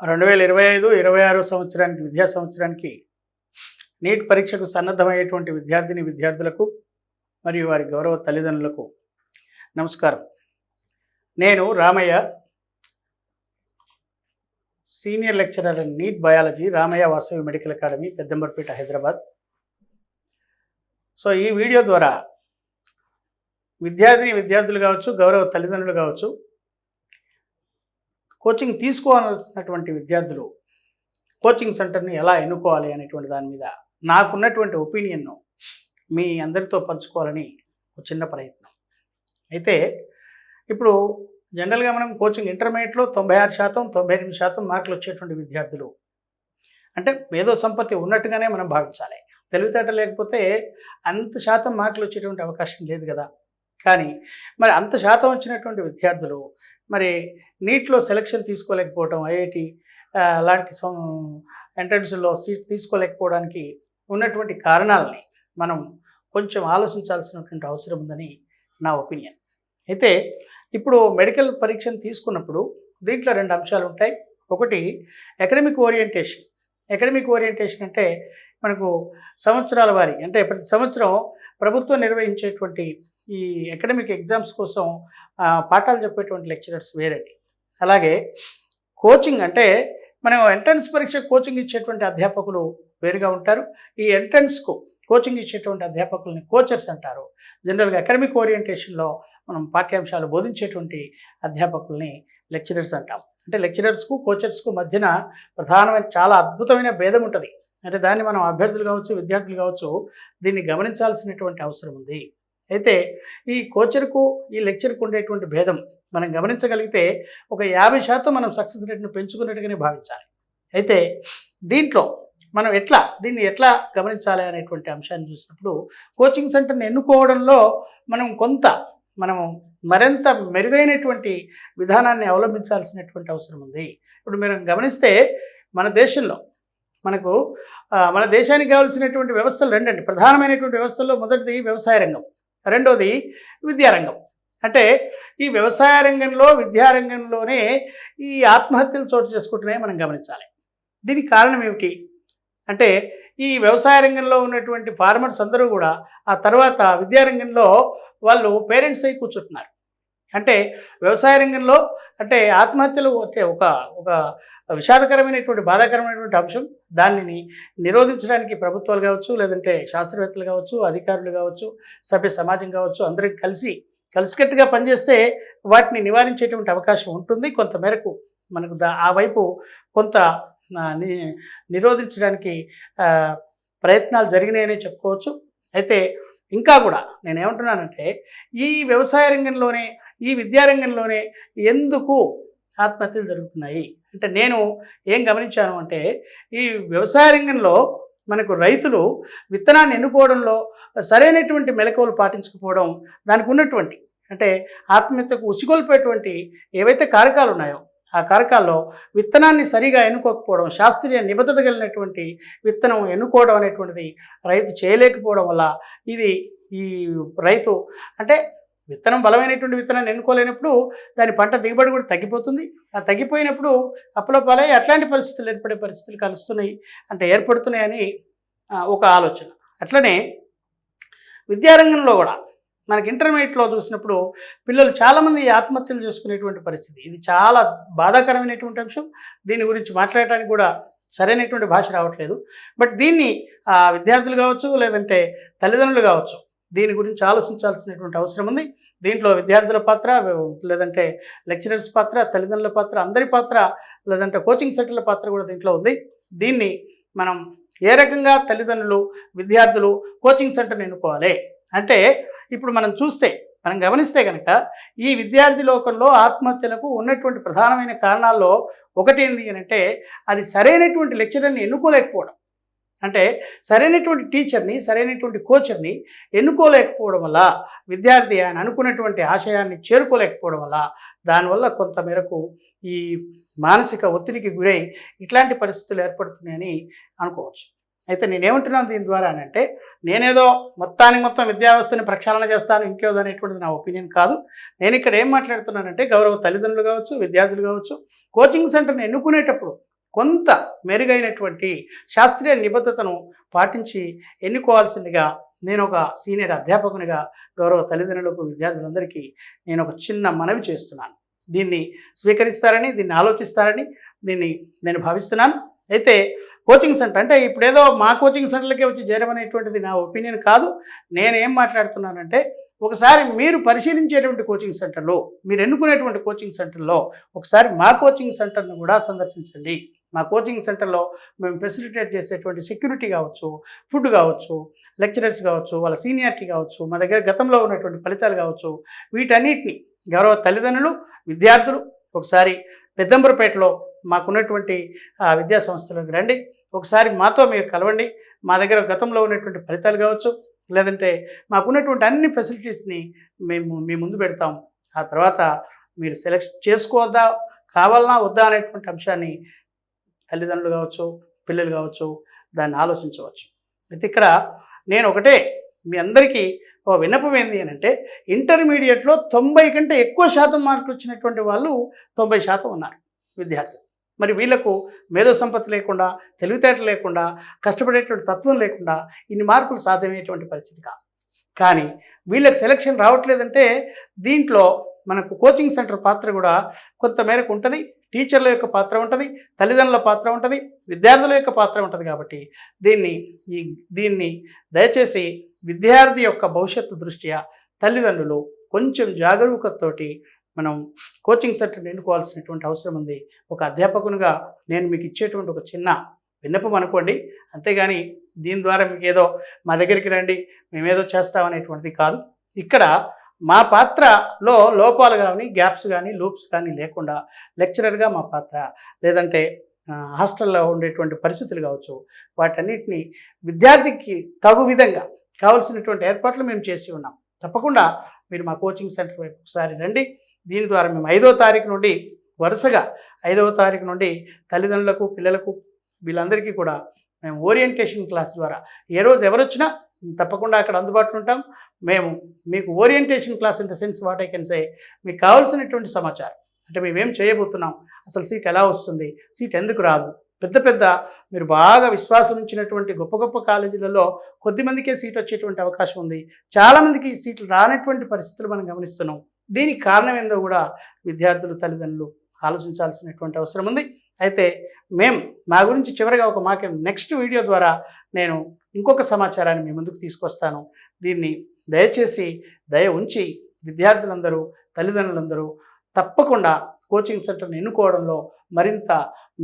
2025-26 సంవత్సరానికి విద్యా సంవత్సరానికి నీట్ పరీక్షకు సన్నద్ధమయ్యేటువంటి విద్యార్థులకు మరియు వారి గౌరవ తల్లిదండ్రులకు నమస్కారం. నేను Ramayya, senior lecturer in NEET biology, Ramayya Vasavi medical academy, Peddamberpet, Hyderabad. So ఈ వీడియో ద్వారా విద్యార్థులు కావచ్చు, గౌరవ తల్లిదండ్రులు కావచ్చు, కోచింగ్ తీసుకోవాల్సినటువంటి విద్యార్థులు కోచింగ్ సెంటర్ని ఎలా ఎన్నుకోవాలి అనేటువంటి దాని మీద నాకున్నటువంటి ఒపీనియన్ను మీ అందరితో పంచుకోవాలని ఒక చిన్న ప్రయత్నం. అయితే ఇప్పుడు జనరల్గా మనం కోచింగ్ ఇంటర్మీడియట్లో 96%, 98% మార్కులు వచ్చేటువంటి విద్యార్థులు అంటే మేధో సంపత్తి ఉన్నట్టుగానే మనం భావించాలి. తెలివితేట లేకపోతే అంత శాతం మార్కులు వచ్చేటువంటి అవకాశం లేదు కదా. కానీ మరి అంత శాతం వచ్చినటువంటి విద్యార్థులు మరి నీట్లో సెలక్షన్ తీసుకోలేకపోవడం, ఐఐటి లాంటి ఎంట్రన్స్లో సీట్ తీసుకోలేకపోవడానికి ఉన్నటువంటి కారణాలని మనం కొంచెం ఆలోచించాల్సినటువంటి అవసరం ఉందని నా ఒపీనియన్. అయితే ఇప్పుడు మెడికల్ పరీక్షను తీసుకున్నప్పుడు దీంట్లో 2 అంశాలు ఉంటాయి. ఒకటి అకాడమిక్ ఓరియంటేషన్. అకాడమిక్ ఓరియంటేషన్ అంటే మనకు సంవత్సరాల వారి, అంటే ప్రతి సంవత్సరం ప్రభుత్వం నిర్వహించేటువంటి ఈ అకాడమిక్ ఎగ్జామ్స్ కోసం పాఠాలు చెప్పేటువంటి లెక్చరర్స్ వేరండి. అలాగే కోచింగ్ అంటే మనం ఎంట్రన్స్ పరీక్ష కోచింగ్ ఇచ్చేటువంటి అధ్యాపకులు వేరుగా ఉంటారు. ఈ ఎంట్రన్స్కు కోచింగ్ ఇచ్చేటువంటి అధ్యాపకుల్ని కోచర్స్ అంటారు. జనరల్గా అకాడమిక్ ఓరియంటేషన్లో మనం పాఠ్యాంశాలు బోధించేటువంటి అధ్యాపకుల్ని లెక్చరర్స్ అంటాం. అంటే లెక్చరర్స్కు కోచర్స్కు మధ్యన ప్రధానమైన చాలా అద్భుతమైన భేదం ఉంటుంది. అంటే దాన్ని మనం అభ్యర్థులు కావచ్చు, విద్యార్థులు కావచ్చు దీన్ని గమనించాల్సినటువంటి అవసరం ఉంది. అయితే ఈ కోచర్కు ఈ లెక్చర్కు ఉండేటువంటి భేదం మనం గమనించగలిగితే ఒక 50% మనం సక్సెస్ రేట్ను పెంచుకున్నట్టుగానే భావించాలి. అయితే దీంట్లో మనం దీన్ని ఎట్లా గమనించాలి అనేటువంటి అంశాన్ని చూసినప్పుడు కోచింగ్ సెంటర్ని ఎన్నుకోవడంలో మనం మరింత మెరుగైనటువంటి విధానాన్ని అవలంబించాల్సినటువంటి అవసరం ఉంది. ఇప్పుడు మీరు గమనిస్తే మన దేశంలో మన దేశానికి కావాల్సినటువంటి వ్యవస్థలు 2 అండి. ప్రధానమైనటువంటి వ్యవస్థల్లో మొదటిది వ్యవసాయ రంగం, రెండోది విద్యారంగం. అంటే ఈ వ్యవసాయ రంగంలో, విద్యారంగంలోనే ఈ ఆత్మహత్యలు చోటు చేసుకుంటున్నాయి మనం గమనించాలి. దీనికి కారణం ఏమిటి అంటే ఈ వ్యవసాయ రంగంలో ఉన్నటువంటి ఫార్మర్స్ అందరూ కూడా ఆ తర్వాత విద్యారంగంలో వాళ్ళు పేరెంట్స్ అయి కూర్చుంటున్నారు. అంటే వ్యవసాయ రంగంలో అంటే ఆత్మహత్యలు వచ్చే ఒక విషాదకరమైనటువంటి, బాధాకరమైనటువంటి అంశం. దానిని నిరోధించడానికి ప్రభుత్వాలు కావచ్చు, లేదంటే శాస్త్రవేత్తలు కావచ్చు, అధికారులు కావచ్చు, సభ్య సమాజం కావచ్చు, అందరం కలిసికట్టుగా పనిచేస్తే వాటిని నివారించేటువంటి అవకాశం ఉంటుంది. కొంతమేరకు మనకు ఆ వైపు కొంత నిరోధించడానికి ప్రయత్నాలు జరిగినాయనే చెప్పుకోవచ్చు. అయితే ఇంకా కూడా నేనేమంటున్నానంటే ఈ వ్యవసాయ రంగంలోనే, ఈ విద్యారంగంలోనే ఎందుకు ఆత్మహత్యలు జరుగుతున్నాయి అంటే నేను ఏం గమనించాను అంటే ఈ వ్యవసాయ రంగంలో మనకు రైతులు విత్తనాన్ని ఎన్నుకోవడంలో సరైనటువంటి మెలకువలు పాటించకపోవడం, దానికి ఉన్నటువంటి అంటే ఆత్మహత్యకు ఉసిగొల్పేటువంటి ఏవైతే కారకాలు ఉన్నాయో ఆ కారకాల్లో విత్తనాన్ని సరిగా ఎన్నుకోకపోవడం, శాస్త్రీయ నిబద్ధత కలిగినటువంటి విత్తనం ఎన్నుకోవడం అనేటువంటిది రైతు చేయలేకపోవడం వల్ల ఈ రైతు అంటే విత్తనం బలమైనటువంటి విత్తనాన్ని ఎన్నుకోలేనప్పుడు దాని పంట దిగుబడి కూడా తగ్గిపోతుంది. ఆ తగ్గిపోయినప్పుడు అప్పులపాలై అట్లాంటి పరిస్థితులు ఏర్పడే పరిస్థితులు ఏర్పడుతున్నాయని ఒక ఆలోచన. అట్లనే విద్యారంగంలో కూడా మనకి ఇంటర్మీడియట్లో చూసినప్పుడు పిల్లలు చాలామంది ఆత్మహత్యలు చేసుకునేటువంటి పరిస్థితి. ఇది చాలా బాధాకరమైనటువంటి అంశం. దీని గురించి మాట్లాడటానికి కూడా సరైనటువంటి భాష రావట్లేదు. బట్ దీన్ని విద్యార్థులు కావచ్చు, లేదంటే తల్లిదండ్రులు కావచ్చు దీని గురించి ఆలోచించాల్సినటువంటి అవసరం ఉంది. దీంట్లో విద్యార్థుల పాత్ర, లేదంటే లెక్చరర్స్ పాత్ర, తల్లిదండ్రుల పాత్ర, అందరి పాత్ర, లేదంటే కోచింగ్ సెంటర్ల పాత్ర కూడా దీంట్లో ఉంది. దీన్ని మనం ఏ రకంగా తల్లిదండ్రులు, విద్యార్థులు కోచింగ్ సెంటర్ని ఎన్నుకోవాలి అంటే ఇప్పుడు మనం గమనిస్తే కనుక ఈ విద్యార్థి లోకంలో ఆత్మహత్యలకు ఉన్నటువంటి ప్రధానమైన కారణాల్లో ఒకటి ఏంటి అంటే అది సరైనటువంటి లెక్చరర్ని ఎన్నుకోలేకపోవడం. అంటే సరైనటువంటి టీచర్ని, సరైనటువంటి కోచర్ని ఎన్నుకోలేకపోవడం వల్ల విద్యార్థి ఆయన అనుకున్నటువంటి ఆశయాన్ని చేరుకోలేకపోవడం వల్ల దానివల్ల కొంతమేరకు ఈ మానసిక ఒత్తిడికి గురై ఇట్లాంటి పరిస్థితులు ఏర్పడుతున్నాయని అనుకోవచ్చు. అయితే నేనేమంటున్నాను దీని ద్వారా అంటే నేనేదో మొత్తం విద్యా వ్యవస్థని ప్రక్షాళన చేస్తాను ఇంకేదో అనేటువంటిది నా ఒపీనియన్ కాదు. నేను ఇక్కడ ఏం మాట్లాడుతున్నానంటే గౌరవ తల్లిదండ్రులు కావచ్చు, విద్యార్థులు కావచ్చు కోచింగ్ సెంటర్ని ఎన్నుకునేటప్పుడు కొంత మెరుగైనటువంటి శాస్త్రీయ నిబద్ధతను పాటించి ఎన్నుకోవాల్సిందిగా నేను ఒక సీనియర్ అధ్యాపకునిగా గౌరవ తల్లిదండ్రులకు విద్యార్థులందరికీ నేను ఒక చిన్న మనవి చేస్తున్నాను. దీన్ని స్వీకరిస్తారని, దీన్ని ఆలోచిస్తారని నేను భావిస్తున్నాను. అయితే కోచింగ్ సెంటర్ అంటే ఇప్పుడేదో మా కోచింగ్ సెంటర్లకే వచ్చి చేరమనేటువంటిది నా ఒపీనియన్ కాదు. నేనేం మాట్లాడుతున్నానంటే ఒకసారి మీరు పరిశీలించేటువంటి కోచింగ్ సెంటర్లో, మీరు ఎన్నుకునేటువంటి కోచింగ్ సెంటర్లో ఒకసారి మా కోచింగ్ సెంటర్ను కూడా సందర్శించండి. మా కోచింగ్ సెంటర్లో మేము ఫెసిలిటేట్ చేసేటువంటి సెక్యూరిటీ కావచ్చు, ఫుడ్ కావచ్చు, లెక్చరర్స్ కావచ్చు, వాళ్ళ సీనియారిటీ కావచ్చు, మా దగ్గర గతంలో ఉన్నటువంటి ఫలితాలు కావచ్చు, వీటన్నిటిని గౌరవ తల్లిదండ్రులు, విద్యార్థులు ఒకసారి పెద్దంబరపేటలో మాకున్నటువంటి విద్యా సంస్థలకు రండి. ఒకసారి మాతో మీరు కలవండి. మా దగ్గర గతంలో ఉన్నటువంటి ఫలితాలు కావచ్చు, లేదంటే మాకున్నటువంటి అన్ని ఫెసిలిటీస్ని మేము మీ ముందు పెడతాం. ఆ తర్వాత మీరు సెలెక్ట్ చేసుకోవద్దా, కావాలన్నా వద్దా అనేటువంటి అంశాన్ని తల్లిదండ్రులు కావచ్చు, పిల్లలు కావచ్చు దాన్ని ఆలోచించవచ్చు. అయితే ఇక్కడ నేను ఒకటే మీ అందరికీ ఓ విన్నపం ఏంది అని అంటే, ఇంటర్మీడియట్లో 90 కంటే ఎక్కువ శాతం మార్కులు వచ్చినటువంటి వాళ్ళు 90% ఉన్నారు విద్యార్థులు. మరి వీళ్లకు మేధో సంపత్తి లేకుండా, తెలివితేటలు లేకుండా, కష్టపడేటువంటి తత్వం లేకుండా ఇన్ని మార్కులు సాధ్యమయ్యేటువంటి పరిస్థితి కాదు. కానీ వీళ్ళకి సెలక్షన్ రావట్లేదంటే దీంట్లో మనకు కోచింగ్ సెంటర్ పాత్ర కూడా కొంత మేరకు ఉంటుంది. టీచర్ల యొక్క పాత్ర ఉంటుంది, తల్లిదండ్రుల పాత్ర ఉంటుంది, విద్యార్థుల యొక్క పాత్ర ఉంటుంది. కాబట్టి దీన్ని దయచేసి విద్యార్థి యొక్క భవిష్యత్తు దృష్ట్యా తల్లిదండ్రులు కొంచెం జాగరూకతతోటి మనం కోచింగ్ సెంటర్ని ఎన్నుకోవాల్సినటువంటి అవసరం ఉంది. ఒక అధ్యాపకునిగా నేను మీకు ఇచ్చేటువంటి ఒక చిన్న విన్నపం అనుకోండి. అంతేగాని దీని ద్వారా మీకు ఏదో మా దగ్గరికి రండి మేమేదో చేస్తామనేటువంటిది కాదు. ఇక్కడ మా పాత్రలో లోపాలు కానీ, గ్యాప్స్ కానీ, లూప్స్ కానీ లేకుండా లెక్చరర్గా మా పాత్ర, లేదంటే హాస్టల్లో ఉండేటువంటి పరిస్థితులు కావచ్చు, వాటన్నిటిని విద్యార్థికి తగు విధంగా కావాల్సినటువంటి ఏర్పాట్లు మేము చేసి ఉన్నాం. తప్పకుండా మీరు మా కోచింగ్ సెంటర్ వైపు ఒకసారి రండి. దీని ద్వారా మేము 5వ తారీఖు నుండి వరుసగా 5వ తారీఖు నుండి తల్లిదండ్రులకు, పిల్లలకు వీళ్ళందరికీ కూడా మేము ఓరియంటేషన్ క్లాస్ ద్వారా ఏ రోజు ఎవరు వచ్చినా తప్పకుండా అక్కడ అందుబాటులో ఉంటాం. మేము మీకు orientation class in the sense what I can say, మీకు కావాల్సినటువంటి సమాచారం అంటే మేమేం చేయబోతున్నాం, అసలు సీట్ ఎలా వస్తుంది, సీట్ ఎందుకు రాదు, పెద్ద మీరు బాగా విశ్వాసం ఉంచినటువంటి గొప్ప గొప్ప కాలేజీలలో కొద్దిమందికే సీట్ వచ్చేటువంటి అవకాశం ఉంది. చాలామందికి సీట్లు రానటువంటి పరిస్థితులు మనం గమనిస్తున్నాం. దీనికి కారణం ఏందో కూడా విద్యార్థులు, తల్లిదండ్రులు ఆలోచించాల్సినటువంటి అవసరం ఉంది. అయితే మా గురించి చివరిగా ఒక నెక్స్ట్ వీడియో ద్వారా నేను ఇంకొక సమాచారాన్ని మీ ముందుకు తీసుకొస్తాను. దీన్ని దయచేసి దయ ఉంచి విద్యార్థులందరూ, తల్లిదండ్రులందరూ తప్పకుండా కోచింగ్ సెంటర్ని ఎన్నుకోవడంలో మరింత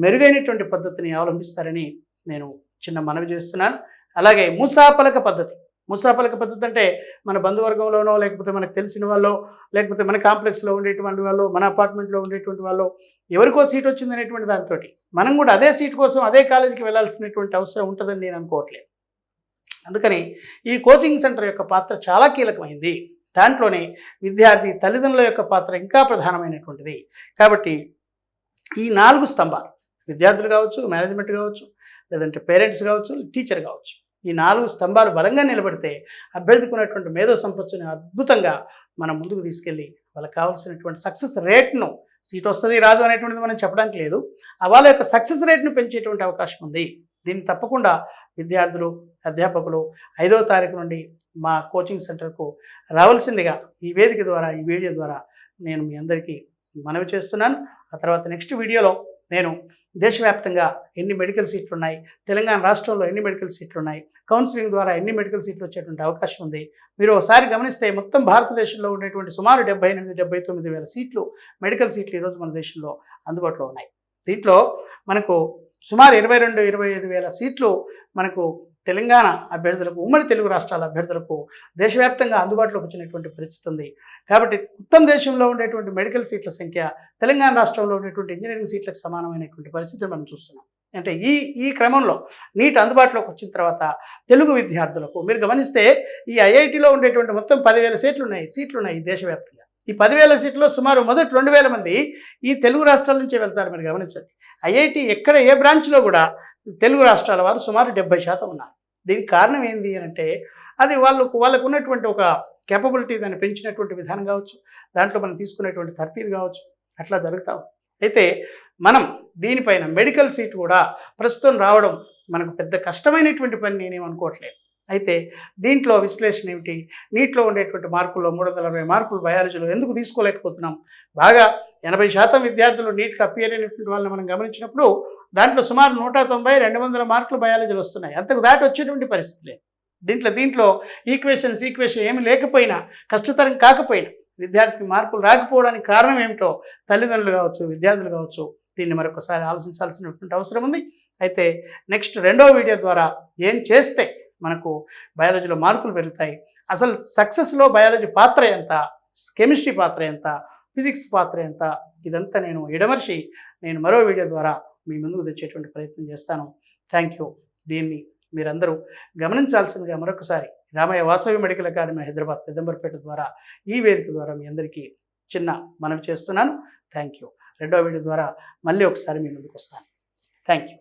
మెరుగైనటువంటి పద్ధతిని అవలంబిస్తారని నేను చిన్న మనవి చేస్తున్నాను. అలాగే మూసాపలక పద్ధతి అంటే మన బంధువర్గంలోనో, లేకపోతే మనకు తెలిసిన వాళ్ళు, లేకపోతే మన కాంప్లెక్స్లో ఉండేటువంటి వాళ్ళు, మన అపార్ట్మెంట్లో ఉండేటువంటి వాళ్ళు ఎవరికో సీట్ వచ్చిందనేటువంటి దాంతో మనం కూడా అదే సీట్ కోసం అదే కాలేజీకి వెళ్ళాల్సినటువంటి అవసరం ఉంటుందని నేను అనుకోవట్లేదు. అందుకని ఈ కోచింగ్ సెంటర్ యొక్క పాత్ర చాలా కీలకమైంది. దాంట్లోనే విద్యార్థి, తల్లిదండ్రుల యొక్క పాత్ర ఇంకా ప్రధానమైనటువంటిది. కాబట్టి ఈ 4 స్తంభాలు, విద్యార్థులు కావచ్చు, మేనేజ్మెంట్ కావచ్చు, లేదంటే పేరెంట్స్ కావచ్చు, టీచర్ కావచ్చు, ఈ 4 స్తంభాలు బలంగా నిలబడితే అభ్యర్థికి ఉన్నటువంటి మేధో సంపత్తిని అద్భుతంగా మనం ముందుకు తీసుకెళ్ళి వాళ్ళకి కావాల్సినటువంటి సక్సెస్ రేట్ను, సీట్ వస్తుంది రాదు అనేటువంటిది మనం చెప్పడానికి లేదు, వాళ్ళ యొక్క సక్సెస్ రేట్ను పెంచేటువంటి అవకాశం ఉంది. దీన్ని తప్పకుండా విద్యార్థులు, అధ్యాపకులు 5వ తారీఖు నుండి మా కోచింగ్ సెంటర్కు రావాల్సిందిగా ఈ వేదిక ద్వారా, ఈ వీడియో ద్వారా నేను మీ అందరికీ మనవి చేస్తున్నాను. ఆ తర్వాత నెక్స్ట్ వీడియోలో నేను దేశవ్యాప్తంగా ఎన్ని మెడికల్ సీట్లు ఉన్నాయి, తెలంగాణ రాష్ట్రంలో ఎన్ని మెడికల్ సీట్లు ఉన్నాయి, కౌన్సిలింగ్ ద్వారా ఎన్ని మెడికల్ సీట్లు వచ్చేటువంటి అవకాశం ఉంది, మీరు ఒకసారి గమనిస్తే మొత్తం భారతదేశంలో ఉండేటువంటి సుమారు 78-79 వేల సీట్లు, మెడికల్ సీట్లు ఈరోజు మన దేశంలో అందుబాటులో ఉన్నాయి. దీంట్లో మనకు సుమారు 22-25 వేల సీట్లు మనకు తెలంగాణ అభ్యర్థులకు, ఉమ్మడి తెలుగు రాష్ట్రాల అభ్యర్థులకు దేశవ్యాప్తంగా అందుబాటులోకి వచ్చినటువంటి పరిస్థితి ఉంది. కాబట్టి మొత్తం దేశంలో ఉండేటువంటి మెడికల్ సీట్ల సంఖ్య తెలంగాణ రాష్ట్రంలో ఉండేటువంటి ఇంజనీరింగ్ సీట్లకు సమానమైనటువంటి పరిస్థితిని మనం చూస్తున్నాం. అంటే ఈ క్రమంలో నీట్ అందుబాటులోకి వచ్చిన తర్వాత తెలుగు విద్యార్థులకు మీరు గమనిస్తే ఈ ఐఐటిలో ఉండేటువంటి మొత్తం 10,000 సీట్లు ఉన్నాయి దేశవ్యాప్తంగా. ఈ 10,000 సీట్లలో సుమారు మొదటి 2,000 మంది ఈ తెలుగు రాష్ట్రాల నుంచే వెళ్తారు. మీరు గమనించండి, ఐఐటి ఎక్కడ ఏ బ్రాంచ్లో కూడా తెలుగు రాష్ట్రాల వారు సుమారు 70% ఉన్నారు. దీనికి కారణం ఏంటి అని అంటే అది వాళ్ళకు ఉన్నటువంటి ఒక కేపబిలిటీ, దాన్ని పెంచినటువంటి విధానం కావచ్చు, దాంట్లో మనం తీసుకునేటువంటి తర్ఫీదు కావచ్చు, అట్లా జరుగుతాం. అయితే మనం దీనిపైన మెడికల్ సీట్ కూడా ప్రస్తుతం రావడం మనకు పెద్ద కష్టమైనటువంటి పని నేనేం అనుకోవట్లేదు. అయితే దీంట్లో విశ్లేషణ ఏమిటి, నీట్లో ఉండేటువంటి మార్కుల్లో 360 మార్కులు బయాలజీలో ఎందుకు తీసుకోలేకపోతున్నాం? బాగా 80% విద్యార్థులు నీట్కి అపియర్ అయినటువంటి వాళ్ళని మనం గమనించినప్పుడు దాంట్లో సుమారు 190, 200 మార్కులు బయాలజీలు వస్తున్నాయి. అంతకు దాటి వచ్చేటువంటి పరిస్థితి లేదు. దీంట్లో ఈక్వేషన్ ఏమి లేకపోయినా, కష్టతరం కాకపోయినా, విద్యార్థికి మార్కులు రాకపోవడానికి కారణం ఏమిటో తల్లిదండ్రులు కావచ్చు, విద్యార్థులు కావచ్చు, దీన్ని మరొకసారి ఆలోచించాల్సినటువంటి అవసరం ఉంది. అయితే నెక్స్ట్ 2వ వీడియో ద్వారా ఏం చేస్తే మనకు బయాలజీలో మార్కులు పెరుగుతాయి, అసలు సక్సెస్లో బయాలజీ పాత్ర ఎంత, కెమిస్ట్రీ పాత్ర ఎంత, ఫిజిక్స్ పాత్ర ఎంత, ఇదంతా నేను ఎడమర్చి మరో వీడియో ద్వారా మీ ముందుకు తెచ్చేటువంటి ప్రయత్నం చేస్తాను. Thank you. దీన్ని మీరందరూ గమనించాల్సిందిగా మరొకసారి రామయ్య వాసవి మెడికల్ అకాడమీ హైదరాబాద్ పెద్దంబర్పేట ద్వారా ఈ వేదిక ద్వారా మీ అందరికీ చిన్న మనవి చేస్తున్నాను. Thank you. 2వ వీడియో ద్వారా మళ్ళీ ఒకసారి మీ ముందుకు వస్తాను. Thank you.